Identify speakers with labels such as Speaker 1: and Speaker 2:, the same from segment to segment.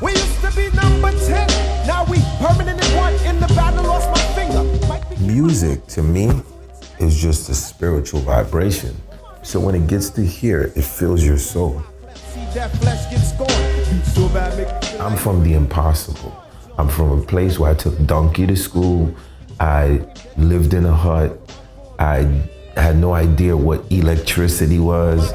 Speaker 1: We used to be number 10, now we permanent in one. In the battle, lost my finger.
Speaker 2: Music, to me, is just a spiritual vibration. So when it gets to here, it fills your soul. I'm from the impossible. I'm from a place where I took donkey to school. I lived in a hut. I had no idea what electricity was.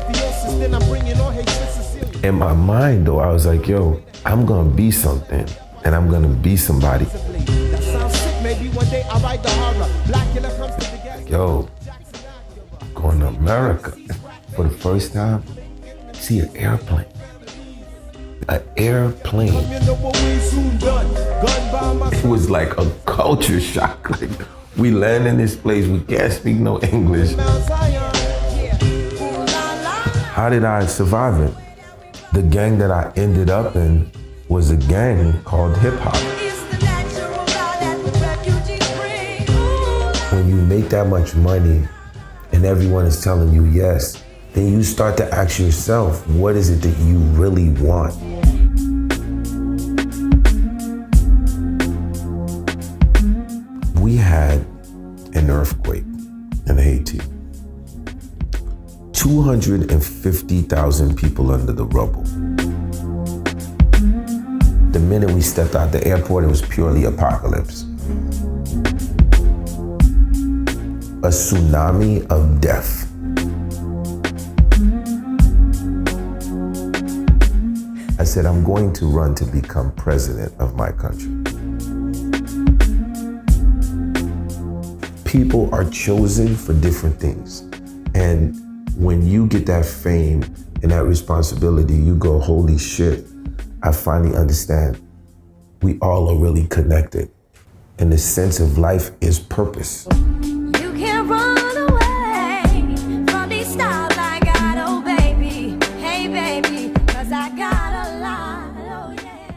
Speaker 2: In my mind, though, I was like, yo, I'm gonna be something, and I'm gonna be somebody. Yo, I'm going to America. For the first time, see an airplane. An airplane. It was like a culture shock. Like, we land in this place, we can't speak no English. How did I survive it? The gang that I ended up in was a gang called hip hop. When you make that much money and everyone is telling you yes, then you start to ask yourself, what is it that you really want? We had an earthquake in Haiti. 250,000 people under the rubble. The minute we stepped out the airport, it was purely apocalypse. A tsunami of death. I said, I'm going to run to become president of my country. People are chosen for different things. And when you get that fame and that responsibility, you go, holy shit, I finally understand we all are really connected. And the sense of life is purpose.
Speaker 3: You can't run away from these stars I got, oh baby. Hey baby, 'cause I got a lot, oh yeah.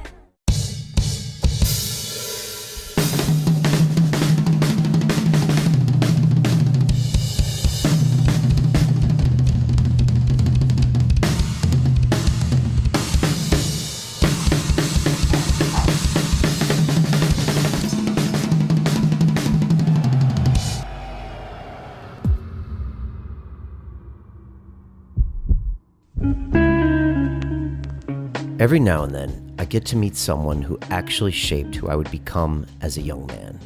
Speaker 4: Every now and then, I get to meet someone who actually shaped who I would become as a young man.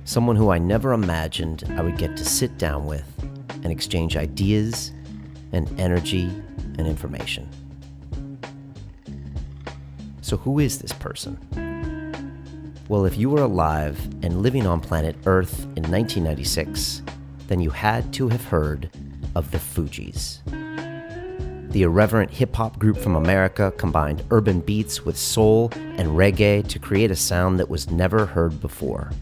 Speaker 4: Someone who I never imagined I would get to sit down with and exchange ideas and energy and information. So who is this person? Well, if you were alive and living on planet Earth in 1996, then you had to have heard of the Fugees. The irreverent hip-hop group from America combined urban beats with soul and reggae to create a sound that was never heard before,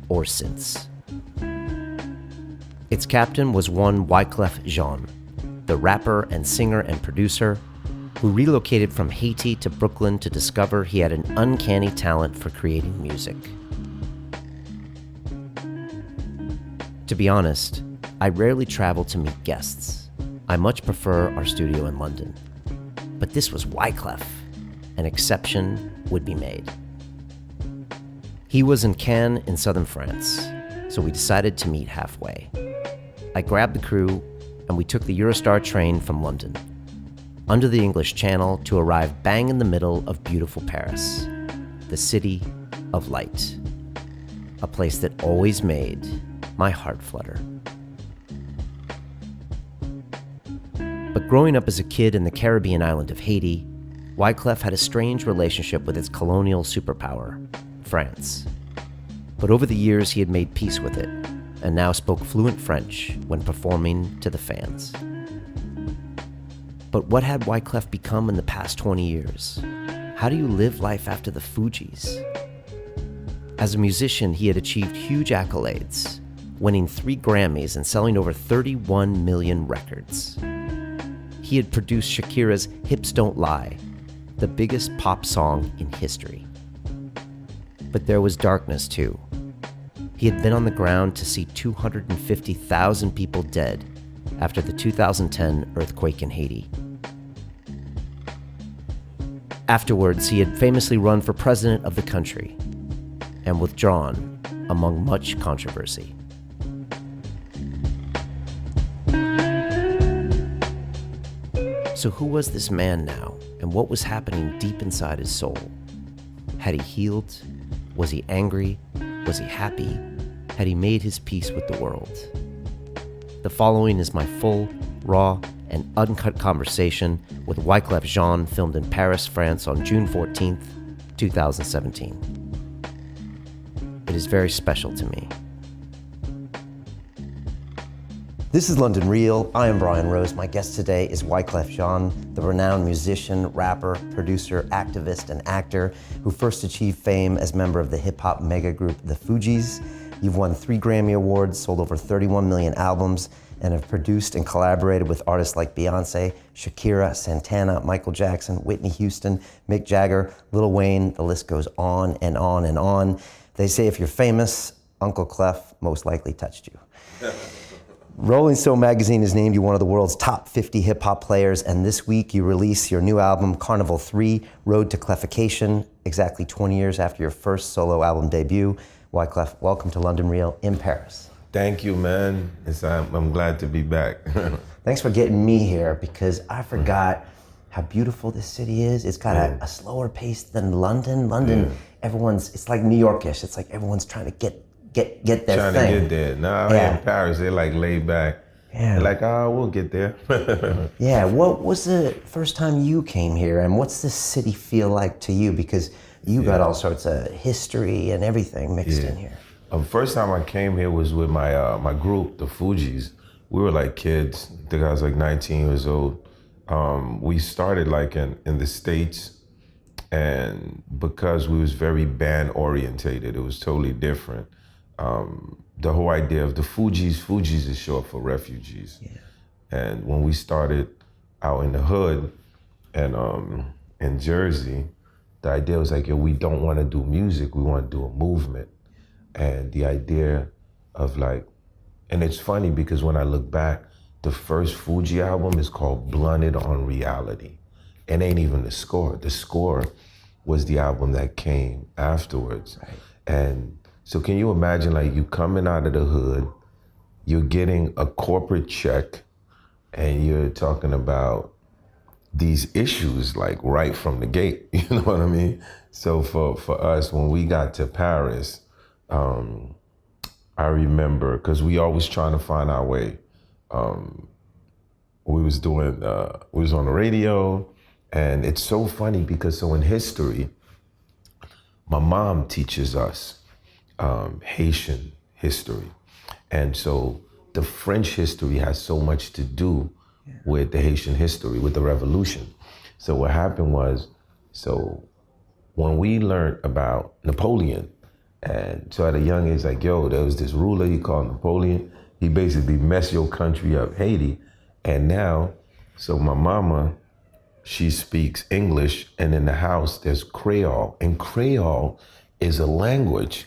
Speaker 4: or since. Its captain was one Wyclef Jean, the rapper and singer and producer who relocated from Haiti to Brooklyn to discover he had an uncanny talent for creating music. To be honest, I rarely travel to meet guests. I much prefer our studio in London. But this was Wyclef. An exception would be made. He was in Cannes in southern France, so we decided to meet halfway. I grabbed the crew, and we took the Eurostar train from London, under the English Channel, to arrive bang in the middle of beautiful Paris, the city of light, a place that always made my heart flutter. But growing up as a kid in the Caribbean island of Haiti, Wyclef had a strange relationship with its colonial superpower, France. But over the years, he had made peace with it, and now spoke fluent French when performing to the fans. But what had Wyclef become in the past 20 years? How do you live life after the Fugees? As a musician, he had achieved huge accolades, winning 3 Grammys and selling over 31 million records. He had produced Shakira's Hips Don't Lie, the biggest pop song in history. But there was darkness too. He had been on the ground to see 250,000 people dead after the 2010 earthquake in Haiti. Afterwards, he had famously run for president of the country and withdrawn among much controversy. So who was this man now, and what was happening deep inside his soul? Had he healed? Was he angry? Was he happy? Had he made his peace with the world? The following is my full, raw, and uncut conversation with Wyclef Jean, filmed in Paris, France on June 14th, 2017. It is very special to me. This is London Real. I am Brian Rose. My guest today is Wyclef Jean, the renowned musician, rapper, producer, activist, and actor who first achieved fame as member of the hip-hop mega group The Fugees. You've won 3 Grammy Awards, sold over 31 million albums, and have produced and collaborated with artists like Beyonce, Shakira, Santana, Michael Jackson, Whitney Houston, Mick Jagger, Lil Wayne. The list goes on and on and on. They say if you're famous, Uncle Clef most likely touched you. Rolling Stone magazine has named you one of the world's top 50 hip-hop players, and this week you release your new album, Carnival 3, Road to Clefication, exactly 20 years after your first solo album debut. Wyclef, welcome to London Real in Paris.
Speaker 2: Thank you, man. I'm glad to be back.
Speaker 4: Thanks for getting me here, because I forgot how beautiful this city is. It's got a slower pace than London. London, it's like New Yorkish. It's like everyone's trying to get their
Speaker 2: trying
Speaker 4: thing.
Speaker 2: to get there. Now in Paris, they're like laid back.
Speaker 4: Yeah.
Speaker 2: They're like, we'll get there.
Speaker 4: Yeah, what was the first time you came here, and what's this city feel like to you? Because you got all sorts of history and everything mixed in here.
Speaker 2: First time I came here was with my group, the Fugees. We were like kids. I think I was like 19 years old. We started like in the States, and because we was very band orientated, it was totally different. The whole idea of the Fugees is short for refugees. Yeah. And when we started out in the hood and in Jersey, the idea was like, we don't want to do music, we want to do a movement. And the idea of like, and it's funny because when I look back, the first Fugees album is called Blunted on Reality. It ain't even the score. The score was the album that came afterwards. Right. And so can you imagine, like, you coming out of the hood, you're getting a corporate check, and you're talking about these issues like right from the gate, you know what I mean? So for us, when we got to Paris, I remember, because we always trying to find our way. We was on the radio, and it's so funny because in history, my mom teaches us Haitian history. And so the French history has so much to do with the Haitian history, with the revolution. So what happened was, when we learned about Napoleon, and so at a young age, like, there was this ruler he called Napoleon. He basically messed your country up, Haiti. And now, so my mama, she speaks English, and in the house there's Creole. And Creole is a language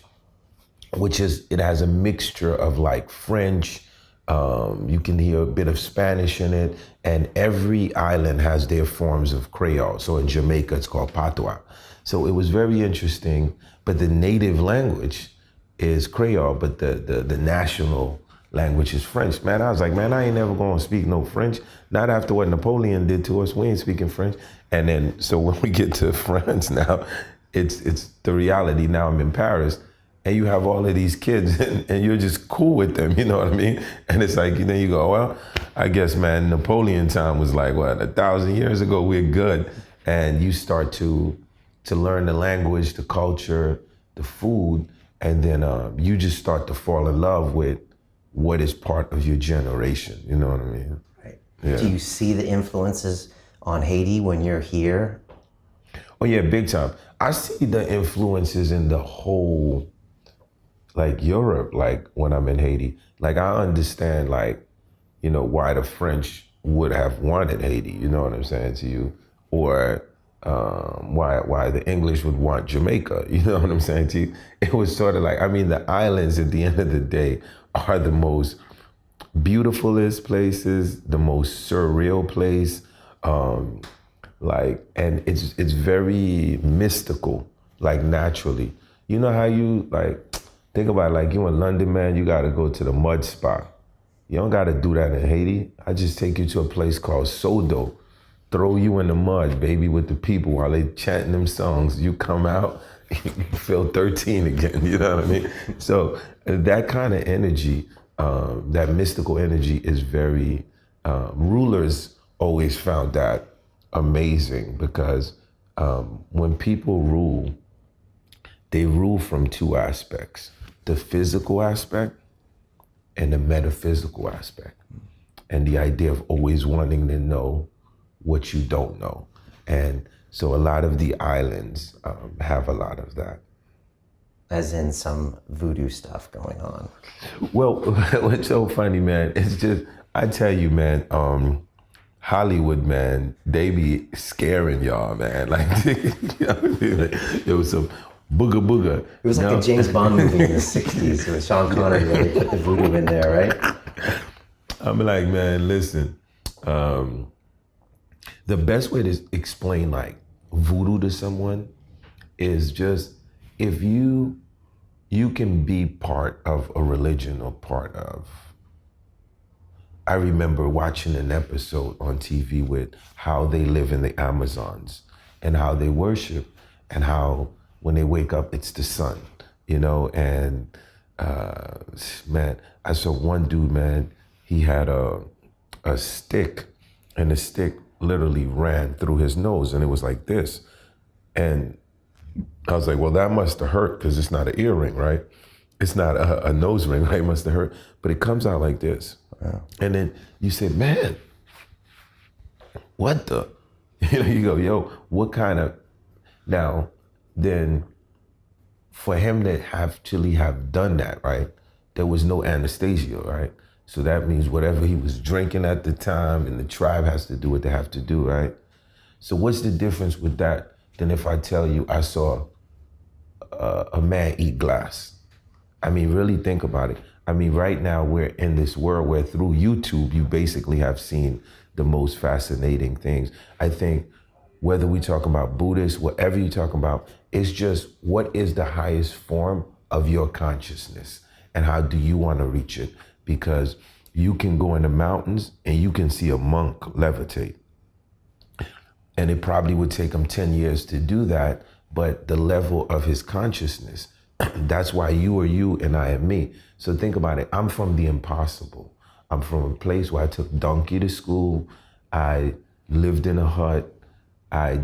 Speaker 2: it has a mixture of like French, you can hear a bit of Spanish in it, and every island has their forms of Creole. So in Jamaica, it's called Patois. So it was very interesting, but the native language is Creole, but the national language is French. Man, I was like, I ain't never gonna speak no French. Not after what Napoleon did to us, we ain't speaking French. And then, so when we get to France now, it's the reality. Now I'm in Paris, and you have all of these kids, and you're just cool with them, you know what I mean? And it's like, then you go, well, I guess, man, Napoleon time was like, 1,000 years ago, we're good. And you start to learn the language, the culture, the food, and then you just start to fall in love with what is part of your generation, you know what I mean?
Speaker 4: Right.
Speaker 2: Yeah.
Speaker 4: Do you see the influences on Haiti when you're here?
Speaker 2: Oh yeah, big time. I see the influences in the whole, like Europe, like when I'm in Haiti. Like I understand, like, why the French would have wanted Haiti, you know what I'm saying to you? Or why the English would want Jamaica, you know what I'm saying to you? It was sort of like, the islands at the end of the day are the most beautifulest places, the most surreal place. Like, and it's very mystical, like naturally. You know how you like, think about it, like you in London, man, you gotta go to the mud spot. You don't gotta do that in Haiti. I just take you to a place called Sodo, throw you in the mud, baby, with the people while they chanting them songs. You come out, you feel 13 again, you know what I mean? So that kind of energy, that mystical energy is very, rulers always found that amazing because when people rule, they rule from two aspects, the physical aspect and the metaphysical aspect. And the idea of always wanting to know what you don't know. And so a lot of the islands have a lot of that.
Speaker 4: As in some voodoo stuff going on.
Speaker 2: Well, what's so funny, man, it's just, I tell you, man, Hollywood, man, they be scaring y'all, man. Like, you know what I mean? Like, there was some booga booga.
Speaker 4: It was like a James Bond movie in the 60s with Sean Connery where they put the voodoo in there, right?
Speaker 2: I'm like, man, listen, the best way to explain like voodoo to someone is just if you can be part of a religion or part of. I remember watching an episode on TV with how they live in the Amazons and how they worship and how when they wake up, it's the sun, you know? And man, I saw one dude, man, he had a stick and the stick literally ran through his nose and it was like this. And I was like, well, that must have hurt because it's not an earring, right? It's not a nose ring, right? It must have hurt. But it comes out like this. Wow. And then you say, man, what the? You know, you go, yo, what kind of, now, then for him to actually have done that, right? There was no anesthesia, right? So that means whatever he was drinking at the time and the tribe has to do what they have to do, right? So what's the difference with that than if I tell you I saw a man eat glass? I mean, really think about it. I mean, right now we're in this world where through YouTube, you basically have seen the most fascinating things. I think whether we talk about Buddhists, whatever you talk about, it's just what is the highest form of your consciousness and how do you want to reach it? Because you can go in the mountains and you can see a monk levitate. And it probably would take him 10 years to do that, but the level of his consciousness, that's why you are you and I am me. So think about it. I'm from the impossible. I'm from a place where I took donkey to school. I lived in a hut. I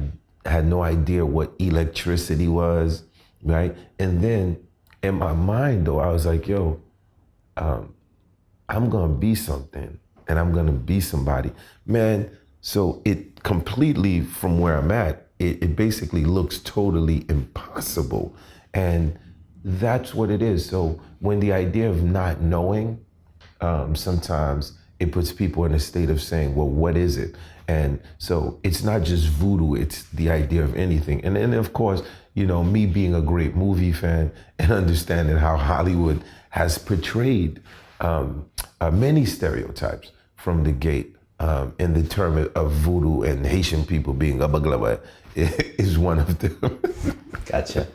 Speaker 2: had no idea what electricity was, right? And then in my mind, though, I was like, yo, I'm gonna be something and I'm gonna be somebody. Man, so it completely, from where I'm at, it basically looks totally impossible. And that's what it is. So when the idea of not knowing, sometimes it puts people in a state of saying, well, what is it? And so it's not just voodoo, it's the idea of anything. And then of course, you know, me being a great movie fan and understanding how Hollywood has portrayed many stereotypes from the gate in the term of voodoo and Haitian people being abaglaba is one of them.
Speaker 4: Gotcha.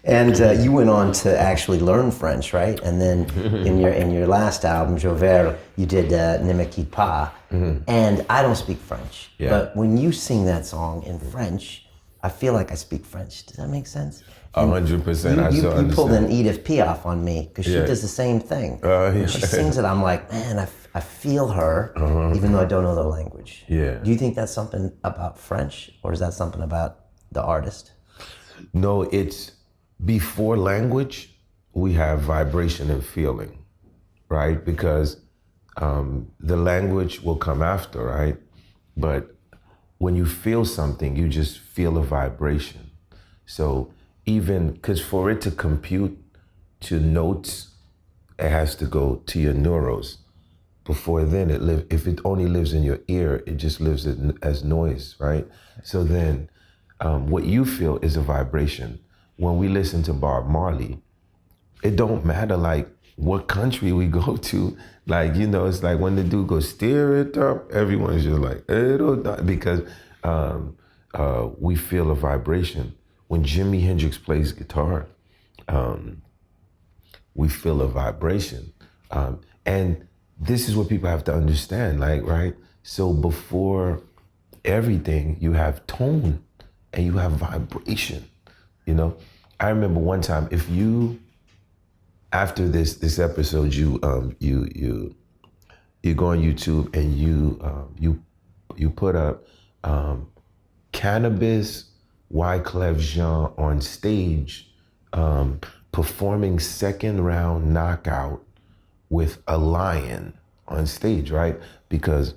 Speaker 4: And you went on to actually learn French, right? And then in your last album, Jover, you did Ne me quitte pas. And I don't speak French, but when you sing that song in French, I feel like I speak French. Does that make sense?
Speaker 2: 100%.
Speaker 4: You pulled an Edith Piaf on me because she does the same thing. When she sings it, I'm like, man, I feel her, even though I don't know the language.
Speaker 2: Yeah.
Speaker 4: Do you think that's something about French, or is that something about the artist?
Speaker 2: No, it's before language, we have vibration and feeling, right? Because the language will come after, right? But when you feel something, you just feel a vibration. So even, because for it to compute to notes, it has to go to your neuros. Before then, if it only lives in your ear, it just lives as noise, right? So then what you feel is a vibration. When we listen to Bob Marley, it don't matter like what country we go to. Like, you know, it's like when the dude goes, steer it up, everyone's just like, it'll not, because we feel a vibration. When Jimi Hendrix plays guitar, we feel a vibration. And this is what people have to understand, like, right? So before everything, you have tone and you have vibration, you know? I remember one time, if you, after this episode, you go on YouTube and you put up Cannabis Wyclef Jean on stage, performing second round knockout with a lion on stage, right? Because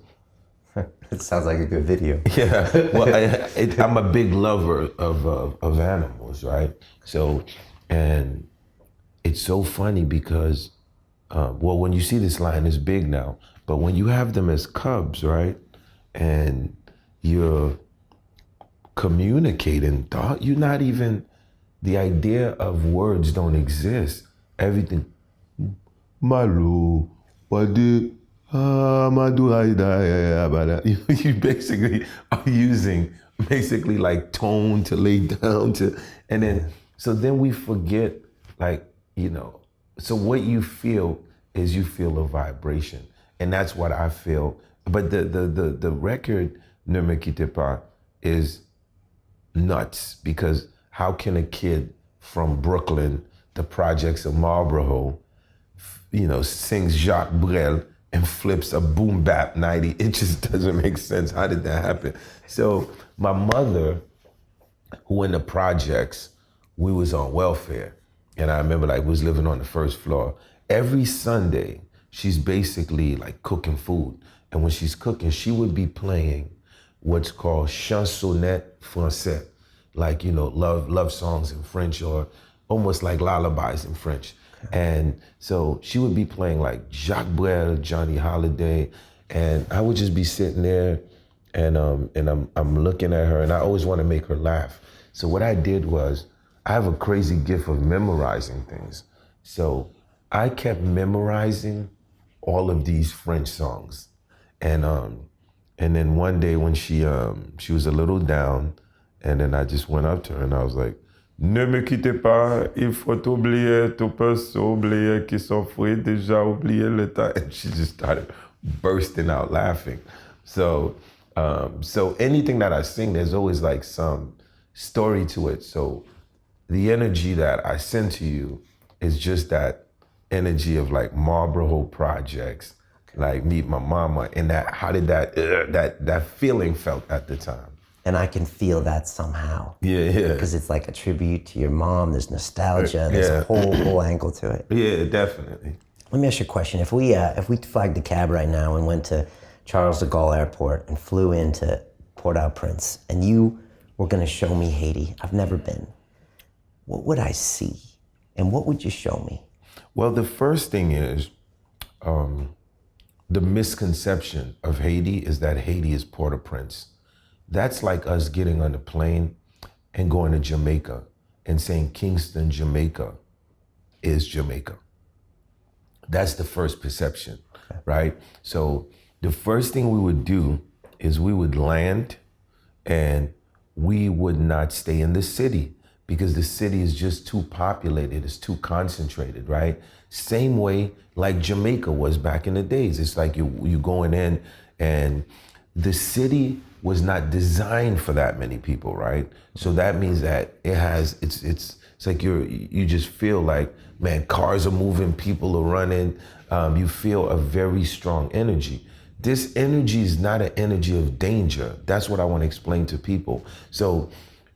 Speaker 4: It sounds like a good video.
Speaker 2: yeah, well, I'm a big lover of animals, right? So, and it's so funny because, well, when you see this lion, it's big now, but when you have them as cubs, right? And you're communicating, dog, you're not even, the idea of words don't exist. Everything, Malu, Wadi, Madu, you basically are using basically like tone to lay down to, and then, so then we forget, like, you know, so what you feel is you feel a vibration. And that's what I feel. But the record, Ne Me Quitte Pas, is nuts, because how can a kid from Brooklyn, the projects of Marlboro, you know, sings Jacques Brel and flips a boom bap 90? It just doesn't make sense. How did that happen? So my mother, who in the projects, we was on welfare. And I remember, like, we was living on the first floor. Every Sunday, she's basically like cooking food. And when she's cooking, she would be playing what's called chansonnette français, like, you know, love songs in French, or almost like lullabies in French. And so she would be playing like Jacques Brel, Johnny Holiday, and I would just be sitting there, and I'm looking at her, and I always want to make her laugh. So what I did was, I have a crazy gift of memorizing things. So I kept memorizing all of these French songs, and then one day when she was a little down, and then I just went up to her and I was like, Ne me quitte pas, il faut oublier, tu peux oublier qui s'offrit déjà oublier le temps. And she just started bursting out laughing. So anything that I sing, there's always like some story to it. So the energy that I send to you is just that energy of like Marlboro projects, like Meet My Mama, and that, how did that feeling felt at the time.
Speaker 4: And I can feel that somehow.
Speaker 2: Yeah.
Speaker 4: Because it's like a tribute to your mom. There's nostalgia. There's a whole angle to it.
Speaker 2: Yeah, definitely.
Speaker 4: Let me ask you a question. If we flagged a cab right now and went to Charles de Gaulle Airport and flew into Port-au-Prince, and you were going to show me Haiti, I've never been, what would I see? And what would you show me?
Speaker 2: Well, the first thing is, the misconception of Haiti is that Haiti is Port-au-Prince. That's like us getting on a plane and going to Jamaica and saying Kingston, Jamaica is Jamaica. That's the first perception, right? So the first thing we would do is we would land, and we would not stay in the city, because the city is just too populated, it's too concentrated, right? Same way like Jamaica was back in the days. It's like you going in, and the city was not designed for that many people, right? So that means that it's like you just feel like, man, cars are moving, people are running. You feel a very strong energy. This energy is not an energy of danger. That's what I want to explain to people. So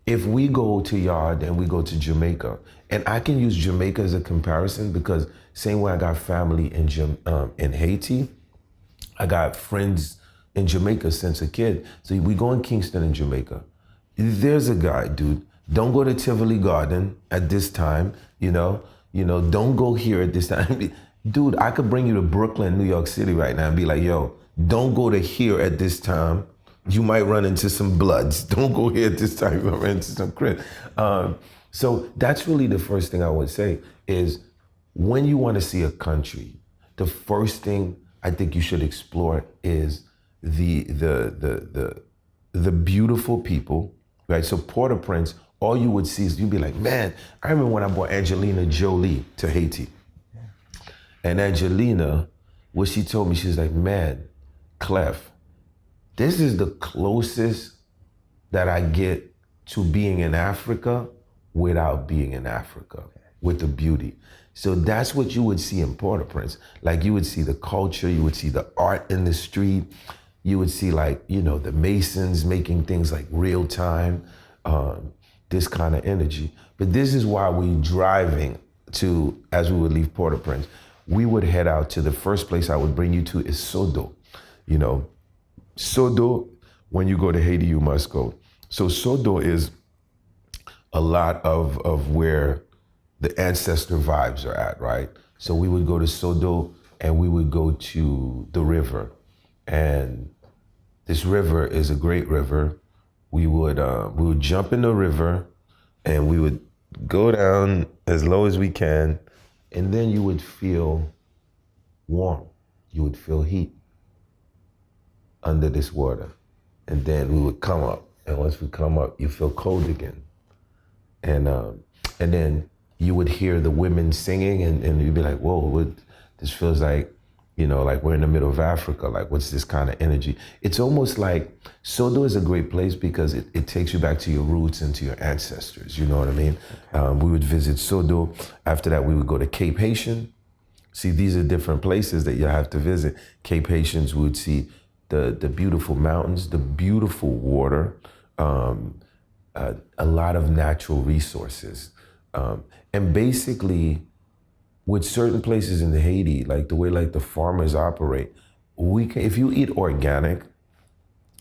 Speaker 2: if we go to Yard and we go to Jamaica, and I can use Jamaica as a comparison, because same way I got family in Haiti, I got friends in Jamaica since a kid. So we go in Kingston in Jamaica. There's a guy, dude, don't go to Tivoli Garden at this time, you know, don't go here at this time. Dude, I could bring you to Brooklyn, New York City right now and be like, yo, don't go to here at this time. You might run into some bloods. Don't go here at this time, you might run into some crib. So that's really the first thing I would say is, when you want to see a country, the first thing I think you should explore is the the beautiful people, right? So Port-au-Prince, all you would see is you'd be like, man, I remember when I brought Angelina Jolie to Haiti. And Angelina, what she told me, she's like, man, Clef, this is the closest that I get to being in Africa without being in Africa, with the beauty. So that's what you would see in Port-au-Prince. Like you would see the culture, you would see the art in the street, you would see like, you know, the Masons making things like real time, this kind of energy. But this is why we driving to, as we would leave Port-au-Prince, we would head out to the first place I would bring you to is Sodo. You know, Sodo, when you go to Haiti, you must go. So Sodo is a lot of where the ancestor vibes are at, right? So we would go to Sodo and we would go to the river. And this river is a great river. We would jump in the river and we would go down as low as we can, and then you would feel warm. You would feel heat under this water. And then we would come up. And once we come up, you feel cold again. And then you would hear the women singing and you'd be like, whoa, this feels like, you know, like we're in the middle of Africa. Like, what's this kind of energy? It's almost like, Sodo is a great place because it takes you back to your roots and to your ancestors, you know what I mean? We would visit Sodo. After that, we would go to Cape Haitian. See, these are different places that you have to visit. Cape Haitians, we would see the beautiful mountains, the beautiful water, a lot of natural resources. And basically, with certain places in Haiti, like the way like the farmers operate, if you eat organic,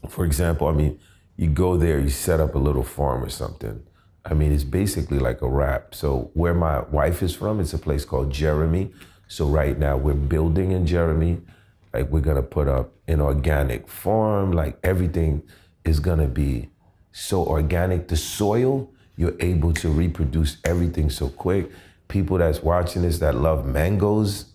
Speaker 2: for example, I mean, you go there, you set up a little farm or something. I mean, it's basically like a wrap. So where my wife is from, it's a place called Jeremy. So right now we're building in Jeremy. Like we're gonna put up an organic farm, like everything is gonna be so organic. The soil, you're able to reproduce everything so quick. People that's watching this that love mangoes,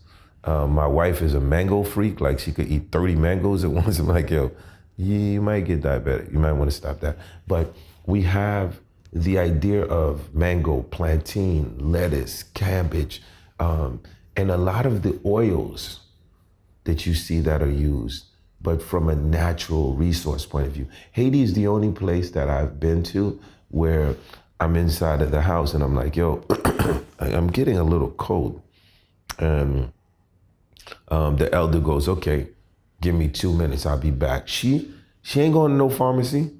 Speaker 2: my wife is a mango freak. Like she could eat 30 mangoes at once. I'm like, yo, you might get diabetic. You might want to stop that. But we have the idea of mango, plantain, lettuce, cabbage, and a lot of the oils that you see that are used, but from a natural resource point of view. Haiti is the only place that I've been to where I'm inside of the house and I'm like, yo, I'm getting a little cold. And the elder goes, okay, give me 2 minutes, I'll be back. She ain't going to no pharmacy.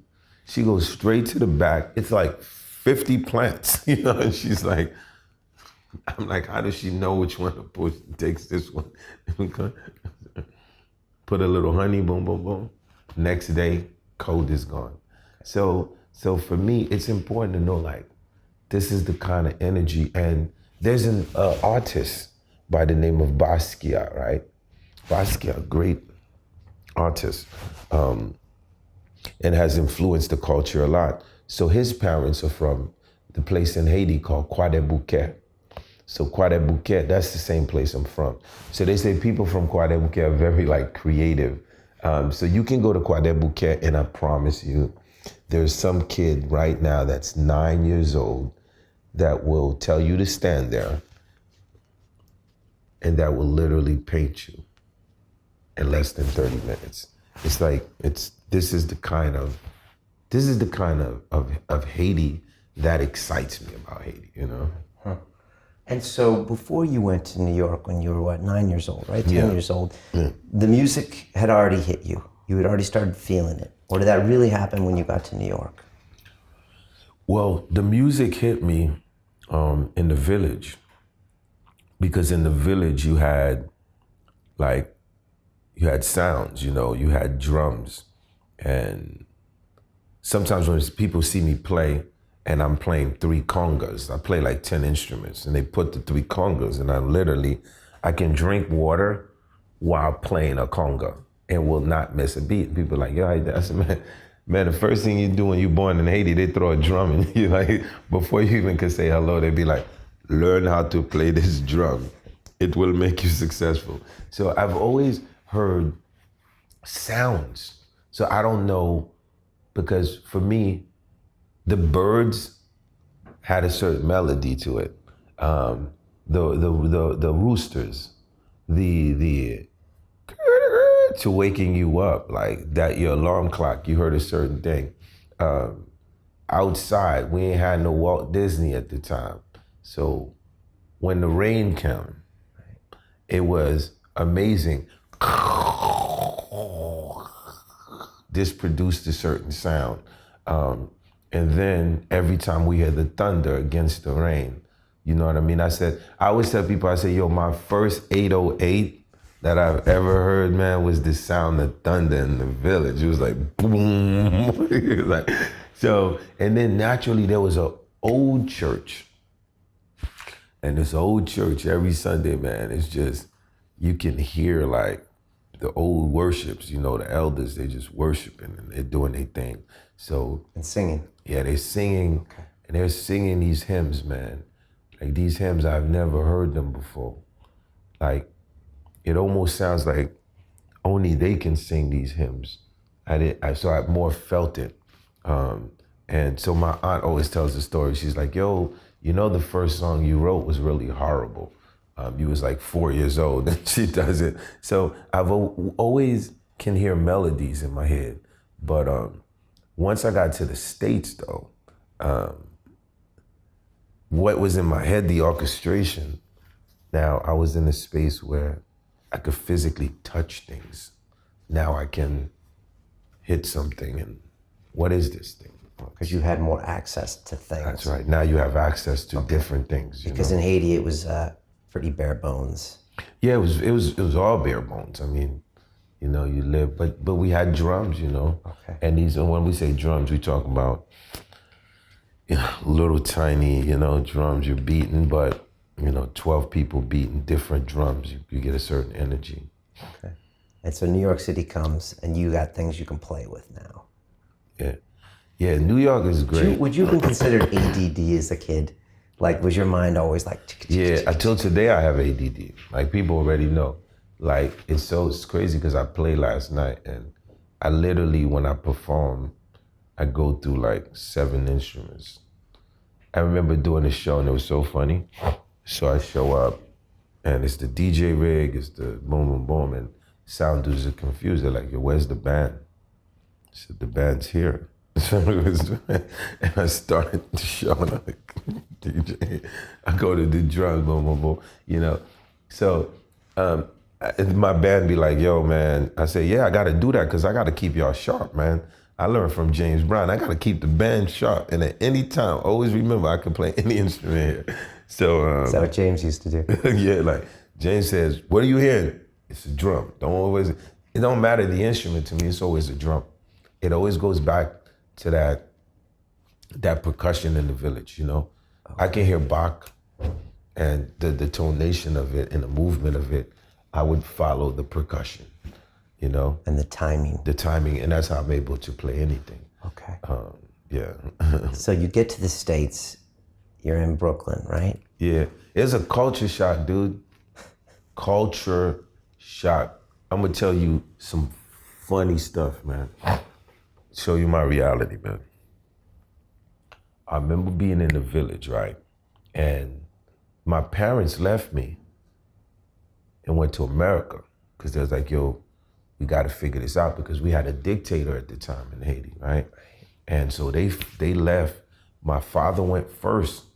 Speaker 2: She goes straight to the back. It's like 50 plants, you know, and she's like, I'm like, how does she know which one to push? Takes this one. Put a little honey, boom, boom, boom. Next day, cold is gone. So for me, it's important to know, like, this is the kind of energy. And there's an artist by the name of Basquiat, right? Basquiat, great artist, and has influenced the culture a lot. So his parents are from the place in Haiti called Croix des Bouquets. So Croix des Bouquets, that's the same place I'm from. So they say people from Croix des Bouquets are very like creative. So you can go to Croix des Bouquets and I promise you, there's some kid right now that's 9 years old that will tell you to stand there and that will literally paint you in less than 30 minutes. It's like, this is the kind of Haiti that excites me about Haiti, you know?
Speaker 4: Huh. And so before you went to New York when you were, what, 9 years old, right? 10 years old, the music had already hit you. You had already started feeling it. Or did that really happen when you got to New York?
Speaker 2: Well, the music hit me in the village, because in the village you had sounds, you know, you had drums. And sometimes when people see me play and I'm playing 3 congas, I play like 10 instruments and they put the 3 congas and I can drink water while playing a conga and will not miss a beat. People are like, yeah, that's man, the first thing you do when you're born in Haiti, they throw a drum and you like, before you even can say hello, they'd be like, learn how to play this drum. It will make you successful. So I've always heard sounds. So I don't know because for me, the birds had a certain melody to it. The roosters, the to waking you up, like that, your alarm clock, you heard a certain thing. Outside, we ain't had no Walt Disney at the time. So when the rain came, it was amazing. This produced a certain sound. And then every time we hear the thunder against the rain, you know what I mean? I always tell people, I say, yo, my first 808 that I've ever heard, man, was the sound of thunder in the village. It was like, boom. It was like, so, and then naturally there was an old church. And this old church every Sunday, man, it's just, you can hear like the old worships, you know, the elders, they just worshiping and they're doing their thing. So.
Speaker 4: And singing.
Speaker 2: Yeah, they're singing, and they're singing these hymns, man. Like these hymns, I've never heard them before. Like, it almost sounds like only they can sing these hymns. So I more felt it. And so my aunt always tells the story. She's like, yo, you know the first song you wrote was really horrible. You was like 4 years old, and she does it. So I've always can hear melodies in my head. But once I got to the States, though, what was in my head, the orchestration, now I was in a space where I could physically touch things. Now I can hit something and what is this thing?
Speaker 4: Because you had more access to things.
Speaker 2: That's right. Now you have access to different things.
Speaker 4: Because in Haiti, it was pretty bare bones.
Speaker 2: Yeah, it was all bare bones. I mean, you know, you live, but we had drums, you know.
Speaker 4: Okay.
Speaker 2: And when we say drums, we talk about, you know, little tiny, you know, drums you're beating, but, you know, 12 people beating different drums, you get a certain energy.
Speaker 4: Okay. And so New York City comes and you got things you can play with now.
Speaker 2: Yeah. Yeah, New York is great.
Speaker 4: Would you have been considered ADD as a kid? Like, was your mind always like...
Speaker 2: Yeah, until today I have ADD. Like, people already know. Like, it's crazy because I played last night and I literally, when I perform, I go through like 7 instruments. I remember doing a show and it was so funny. So I show up and it's the DJ rig, it's the boom, boom, boom, and sound dudes are confused. They're like, yo, where's the band? I said, the band's here. And I started the show and I'm like, DJ, I go to the drums, boom, boom, boom, you know. So my band be like, yo, man, I say, yeah, I gotta do that because I gotta keep y'all sharp, man. I learned from James Brown, I gotta keep the band sharp. And at any time, always remember I can play any instrument here. So
Speaker 4: is that what James used to do?
Speaker 2: yeah, like James says, what are you hearing? It's a drum. It don't matter the instrument to me, it's always a drum. It always goes back to that percussion in the village, you know? Okay. I can hear Bach and the tonation of it and the movement of it. I would follow the percussion, you know?
Speaker 4: And the timing.
Speaker 2: The timing, and that's how I'm able to play anything.
Speaker 4: Okay.
Speaker 2: Yeah.
Speaker 4: So you get to the States, you're in Brooklyn, right?
Speaker 2: Yeah, it's a culture shock, dude. Culture shock. I'm gonna tell you some funny stuff, man. Show you my reality, man. I remember being in the village, right? And my parents left me and went to America because they was like, yo, we gotta figure this out because we had a dictator at the time in Haiti, right? And so they left. My father went first.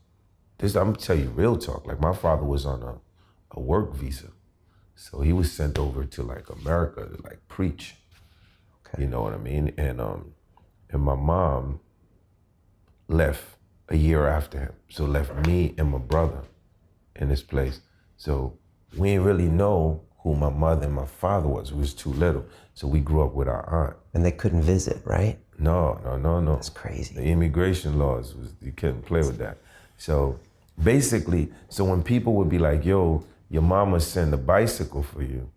Speaker 2: I'm gonna tell you real talk. Like my father was on a work visa. So he was sent over to like America to like preach. Okay. You know what I mean? And my mom left a year after him. So left me and my brother in this place. So we didn't really know who my mother and my father was. We was too little. So we grew up with our aunt.
Speaker 4: And they couldn't visit, right?
Speaker 2: No.
Speaker 4: That's crazy.
Speaker 2: The immigration laws, you couldn't play with that. So basically, when people would be like, yo, your mama sent a bicycle for you,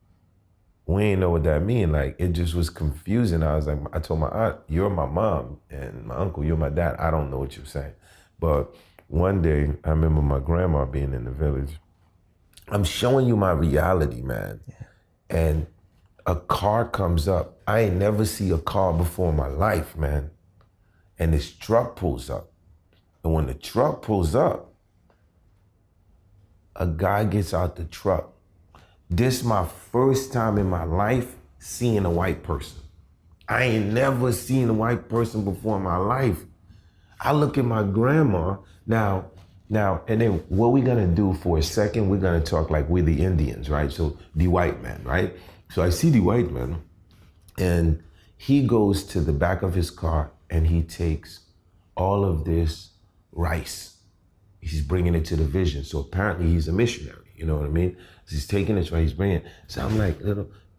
Speaker 2: we ain't know what that mean. Like, it just was confusing. I was like, I told my aunt, you're my mom, and my uncle, you're my dad. I don't know what you're saying. But one day, I remember my grandma being in the village. I'm showing you my reality, man. Yeah. And a car comes up. I ain't never see a car before in my life, man. and this truck pulls up. And when the truck pulls up, a guy gets out the truck. This is my first time in my life seeing a white person. I ain't never seen a white person before in my life. I look at my grandma now, and then what we're gonna do for a second, we're gonna talk like we're the Indians, right? So the white man, right? So I see the white man, and he goes to the back of his car and he takes all of this rice. He's bringing it to the vision. So apparently he's a missionary, you know what I mean? So he's taking this rice, he's bringing it. So I'm like,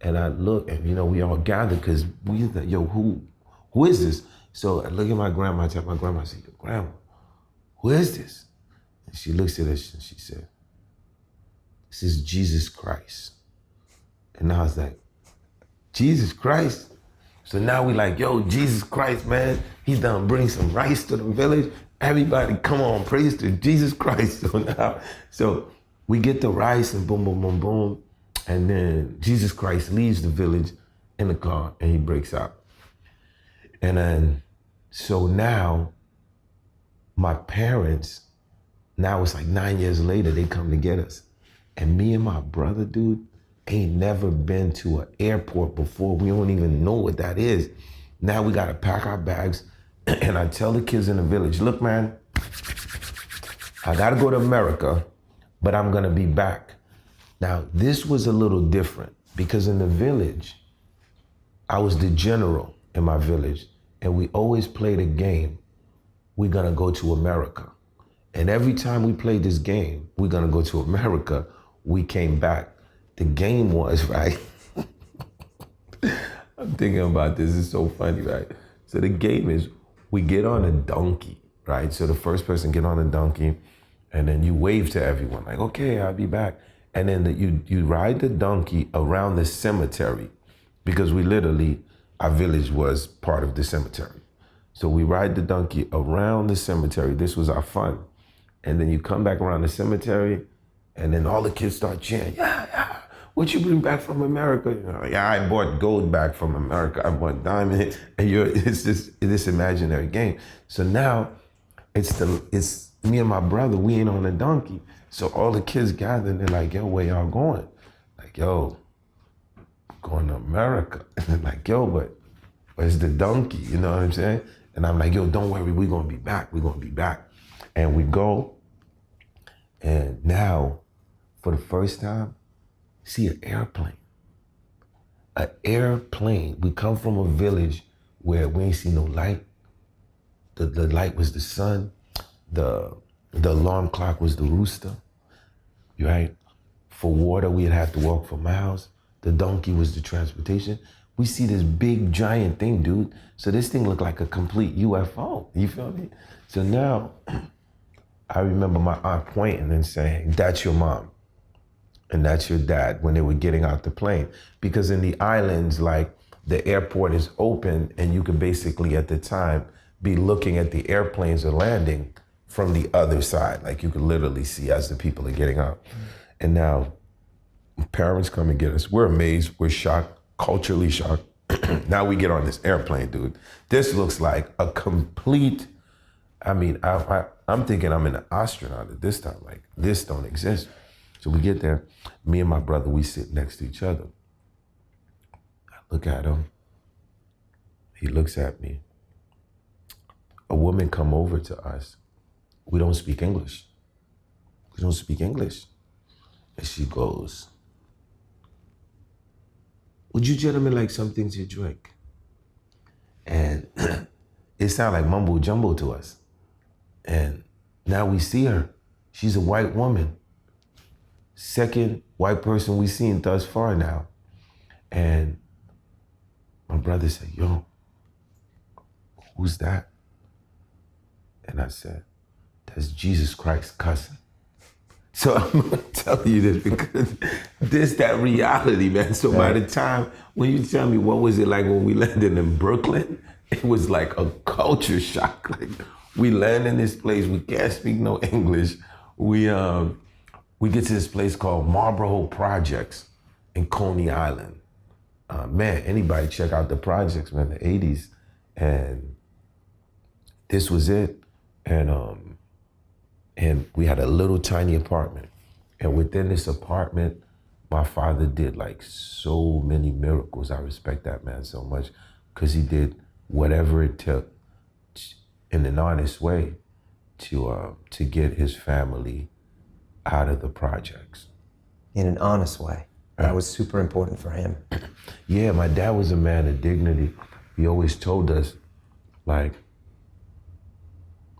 Speaker 2: and I look, and we all gather because we like, yo, who is this? So I look at my grandma, I tell my grandma, I say, Grandma, who is this? And she looks at us and she said, this is Jesus Christ. And I was like, Jesus Christ? So now we like, yo, Jesus Christ, man, he done bring some rice to the village. Everybody, come on, praise to Jesus Christ. So we get the rice and boom, boom, boom, boom. And then Jesus Christ leaves the village in the car and he breaks out. And then, so now my parents, now it's like 9 years later, they come to get us. And me and my brother, dude, ain't never been to an airport before. We don't even know what that is. Now we gotta pack our bags. And I tell the kids in the village, look, man, I gotta go to America, but I'm gonna be back. Now, this was a little different because in the village, I was the general in my village, and we always played a game, we're gonna go to America. And every time we played this game, we're gonna go to America, we came back. The game was, right? I'm thinking about this, it's so funny, right? So the game is, we get on a donkey, right? So the first person get on a donkey, and then you wave to everyone, like, okay, I'll be back. And then you ride the donkey around the cemetery, because we literally, our village was part of the cemetery. So we ride the donkey around the cemetery. This was our fun. And then you come back around the cemetery, and then all the kids start chanting, yeah, what you bring back from America? Yeah, I bought gold back from America. I bought diamond. And it's this imaginary game. So now it's me and my brother, we ain't on a donkey. So all the kids gather and they're like, yo, where y'all going? Like, yo, going to America. And they're like, yo, but where's the donkey? You know what I'm saying? And I'm like, yo, don't worry, we're gonna be back. We're gonna be back. And we go, and now, for the first time, see an airplane. An airplane. We come from a village where we ain't see no light. The light was the sun. The alarm clock was the rooster, right? For water, we'd have to walk for miles. The donkey was the transportation. We see this big giant thing, dude. So this thing looked like a complete UFO, you feel me? So now, I remember my aunt pointing and saying, that's your mom. And that's your dad when they were getting out the plane. Because in the islands, like the airport is open and you could basically at the time be looking at the airplanes are landing from the other side. Like you could literally see as the people are getting out. And now parents come and get us. We're amazed, we're shocked, culturally shocked. Now we get on this airplane, dude. This looks like a complete, I'm thinking I'm an astronaut at this time. Like this don't exist. So we get there, me and my brother, we sit next to each other. I look at him, he looks at me. A woman come over to us. We don't speak English. We don't speak English. And she goes, would you gentlemen like something to drink? And it sounded like mumbo jumbo to us. And now we see her. She's a white woman. Second white person we've seen thus far now. And my brother said, yo, who's that? And I said, that's Jesus Christ's cousin. So I'm gonna tell you this because this, that reality, man. So by the time, when you tell me what was it like when we landed in Brooklyn, it was like a culture shock. Like we land in this place, we can't speak no English. We get to this place called Marlboro Projects in Coney Island. Man, anybody check out the projects, man, the 80s. And this was it. And we had a little tiny apartment. And within this apartment, my father did like so many miracles. I respect that man so much because he did whatever it took in an honest way to get his family out of the projects.
Speaker 4: In an honest way. That was super important for him.
Speaker 2: Yeah, my dad was a man of dignity. He always told us, like,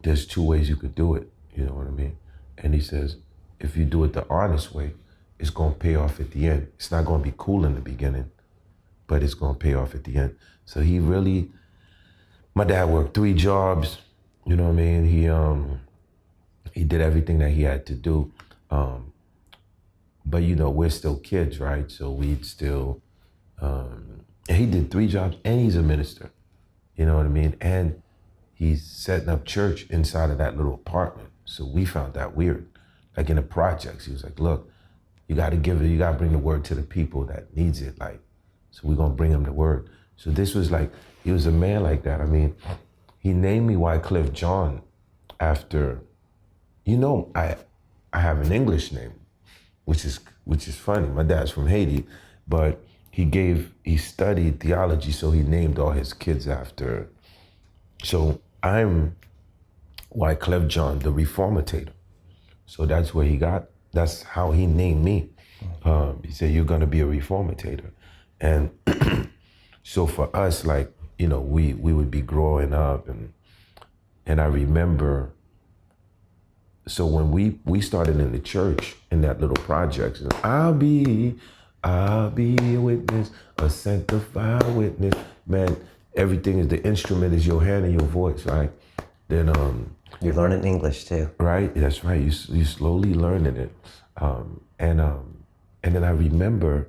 Speaker 2: there's two ways you could do it, you know what I mean? And he says, if you do it the honest way, it's gonna pay off at the end. It's not gonna be cool in the beginning, but it's gonna pay off at the end. So he really, my dad worked 3 jobs, you know what I mean? He did everything that he had to do. But you know, we're still kids, right? So we'd still, and he did 3 jobs and he's a minister, you know what I mean? And he's setting up church inside of that little apartment. So we found that weird. Like in the projects, he was like, look, you gotta bring the word to the people that needs it. Like, so we're gonna bring them the word. So this was like, he was a man like that. I mean, he named me Wyclef Jean after, you know, I have an English name, which is funny. My dad's from Haiti, but he studied theology, so he named all his kids after. So I'm Wyclef Jean, the reformator. So that's how he named me. He said, you're gonna be a reformator. And so for us, like, you know, we would be growing up and I remember, so when we started in the church in that little project, I'll be a witness, a sanctified witness. Man, everything is, the instrument is your hand and your voice, right? Then
Speaker 4: You're learning English too.
Speaker 2: right, that's right. You slowly learning it, and then I remember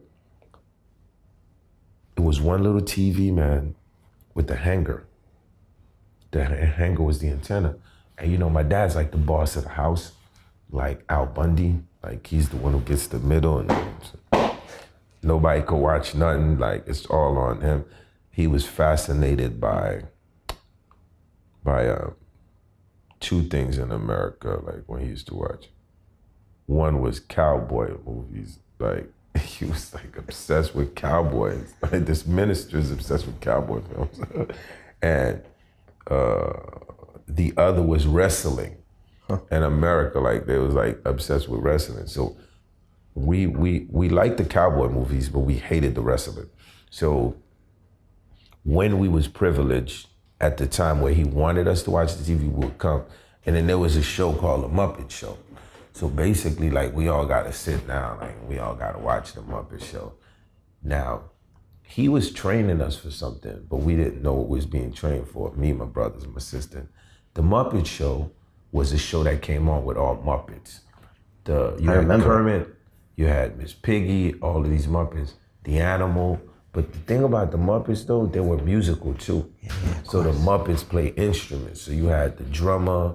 Speaker 2: it was one little TV, man, with the hanger. The hanger was the antenna. And you know, my dad's like the boss of the house, like Al Bundy. Like he's the one who gets the middle and nobody could watch nothing. Like it's all on him. He was fascinated by 2 things in America, like when he used to watch. One was cowboy movies. Like he was like obsessed with cowboys. Like this minister's obsessed with cowboy films. And the other was wrestling. In America, like they was like obsessed with wrestling. So we liked the cowboy movies, but we hated the wrestling. So when we was privileged at the time where he wanted us to watch the TV, we would come. And then there was a show called The Muppet Show. So basically, like we all gotta sit down, like we all gotta watch The Muppet Show. Now, he was training us for something, but we didn't know what we was being trained for, me, my brothers, and my sister. The Muppet Show was a show that came on with all Muppets. You had Kermit, you had Miss Piggy, all of these Muppets, the animal. But the thing about the Muppets though, they were musical too. Yeah, so the Muppets play instruments. So you had the drummer,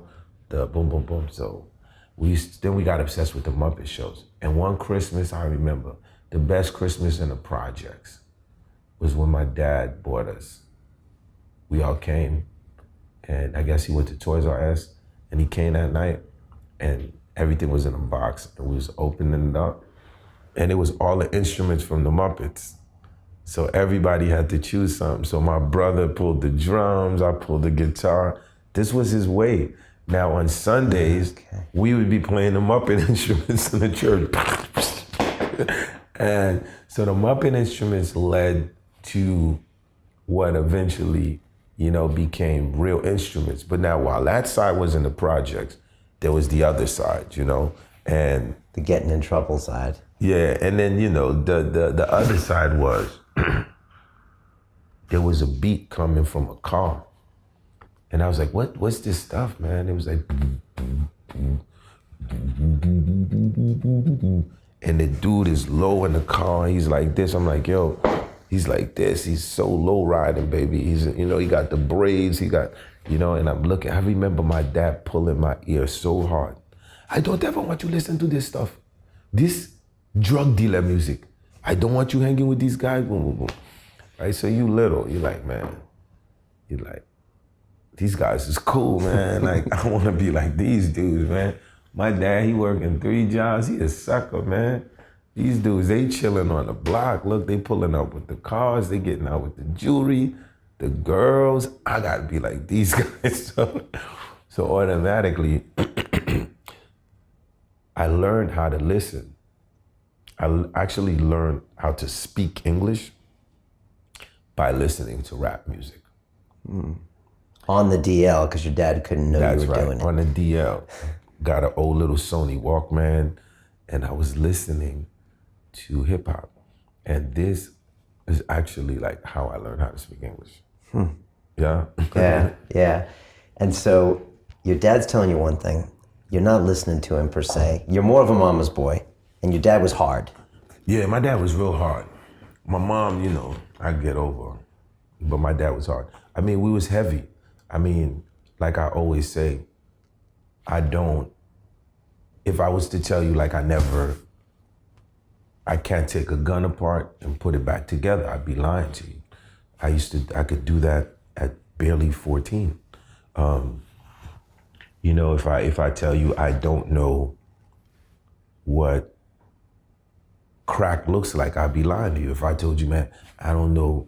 Speaker 2: the boom, boom, boom. So then we got obsessed with the Muppet shows. And one Christmas, I remember, the best Christmas in the projects was when my dad bought us. We all came, and I guess he went to Toys R Us, and he came that night, and everything was in a box, and we was opening it up, and it was all the instruments from the Muppets. So everybody had to choose something. So my brother pulled the drums, I pulled the guitar. This was his way. Now on Sundays, we would be playing the Muppet instruments in the church. And so the Muppet instruments led to what eventually, you know, became real instruments. But now while that side was in the projects, there was the other side, you know, and
Speaker 4: The getting in trouble side.
Speaker 2: yeah, and then, you know, the other side was, there was a beat coming from a car. And I was like, what's this stuff, man? It was like, and the dude is low in the car. He's like this. I'm like, yo, he's like this. He's so low riding, baby. He's, you know, he got the braids. He got, you know, and I'm looking. I remember my dad pulling my ear so hard. I don't ever want you to listen to this stuff. This drug dealer music. I don't want you hanging with these guys. Boom, boom, boom. Right? So you little. You're like, man. You're like, these guys is cool, man. Like, I want to be like these dudes, man. My dad, he working 3 jobs. He a sucker, man. These dudes, they chilling on the block. Look, they pulling up with the cars. They getting out with the jewelry, the girls. I got to be like these guys. So automatically, I learned how to listen. I actually learned how to speak English by listening to rap music.
Speaker 4: On the DL, because your dad couldn't know
Speaker 2: That's
Speaker 4: you were
Speaker 2: right,
Speaker 4: doing it.
Speaker 2: on the DL. Got an old little Sony Walkman, and I was listening to hip hop. And this is actually like how I learned how to speak English. Yeah?
Speaker 4: Yeah. And so your dad's telling you one thing. You're not listening to him per se. You're more of a mama's boy, and your dad was hard.
Speaker 2: Yeah, my dad was real hard. My mom, you know, I get over, but my dad was hard. I mean, we was heavy. I mean, like I always say, if I was to tell you like I can't take a gun apart and put it back together, I'd be lying to you. I could do that at barely 14. You know, if I tell you I don't know what crack looks like, I'd be lying to you. If I told you, man, I don't know,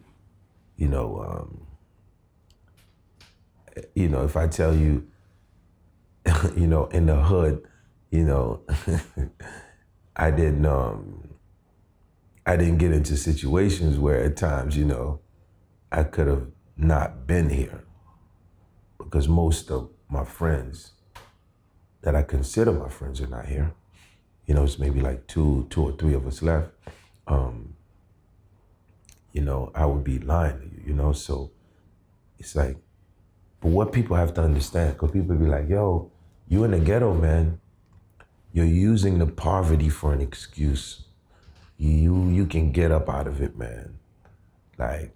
Speaker 2: if I tell you, in the hood, I didn't get into situations where at times, I could have not been here, because most of my friends that I consider my friends are not here. It's maybe like two or three of us left. I would be lying to you, so it's like, but what people have to understand, because people be like, yo, you in the ghetto, man, you're using the poverty for an excuse. You can get up out of it, man. Like,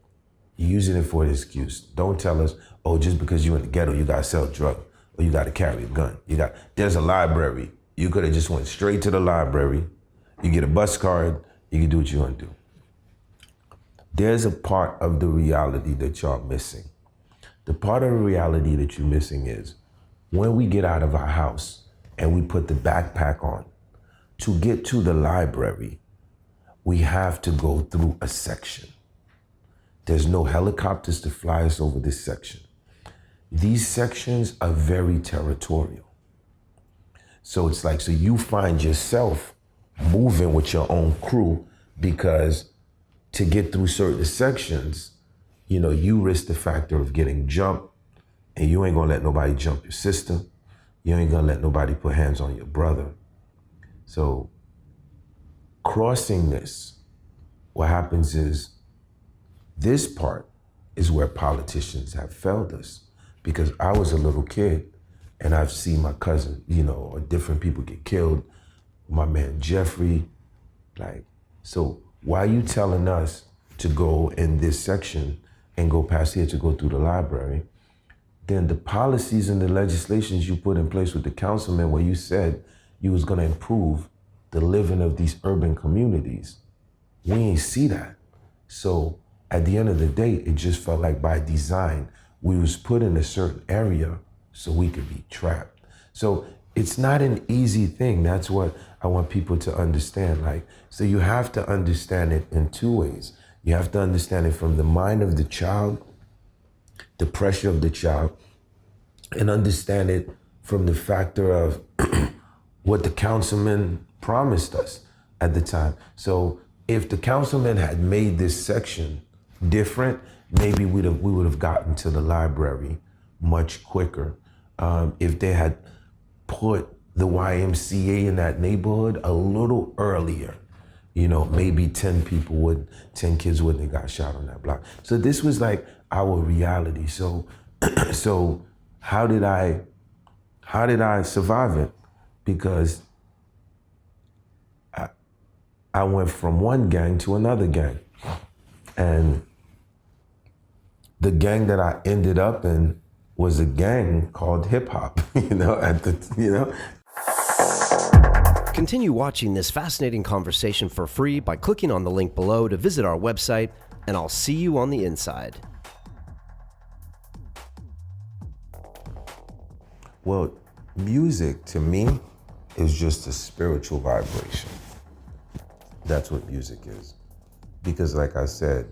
Speaker 2: you're using it for an excuse. Don't tell us, oh, just because you're in the ghetto, you gotta sell drugs, or you gotta carry a gun. There's a library. You could have just went straight to the library. You get a bus card, you can do what you want to do. There's a part of the reality that y'all missing. The part of the reality that you're missing is when we get out of our house and we put the backpack on, to get to the library, we have to go through a section. There's no helicopters to fly us over this section. These sections are very territorial. So it's like, so you find yourself moving with your own crew, because to get through certain sections, you risk the factor of getting jumped, and you ain't gonna let nobody jump your sister. You ain't gonna let nobody put hands on your brother. So crossing this, what happens is, this part is where politicians have failed us, because I was a little kid and I've seen my cousin, or different people get killed. My man Jeffrey, so why are you telling us to go in this section and go past here to go through the library? Then the policies and the legislations you put in place with the councilman, where you said you was gonna improve the living of these urban communities, we ain't see that. So at the end of the day, it just felt like by design, we was put in a certain area so we could be trapped. So it's not an easy thing. That's what I want people to understand. So you have to understand it in two ways. You have to understand it from the mind of the child, the pressure of the child, and understand it from the factor of what the councilman promised us at the time. So if the councilman had made this section different, maybe we would have gotten to the library much quicker. If they had put the YMCA in that neighborhood a little earlier, maybe 10 kids wouldn't have got shot on that block. So this was like our reality. So how did I survive it? Because I went from one gang to another gang. And the gang that I ended up in was a gang called hip hop,
Speaker 4: Continue watching this fascinating conversation for free by clicking on the link below to visit our website, and I'll see you on the inside.
Speaker 2: Well, music to me is just a spiritual vibration. That's what music is. Because like I said,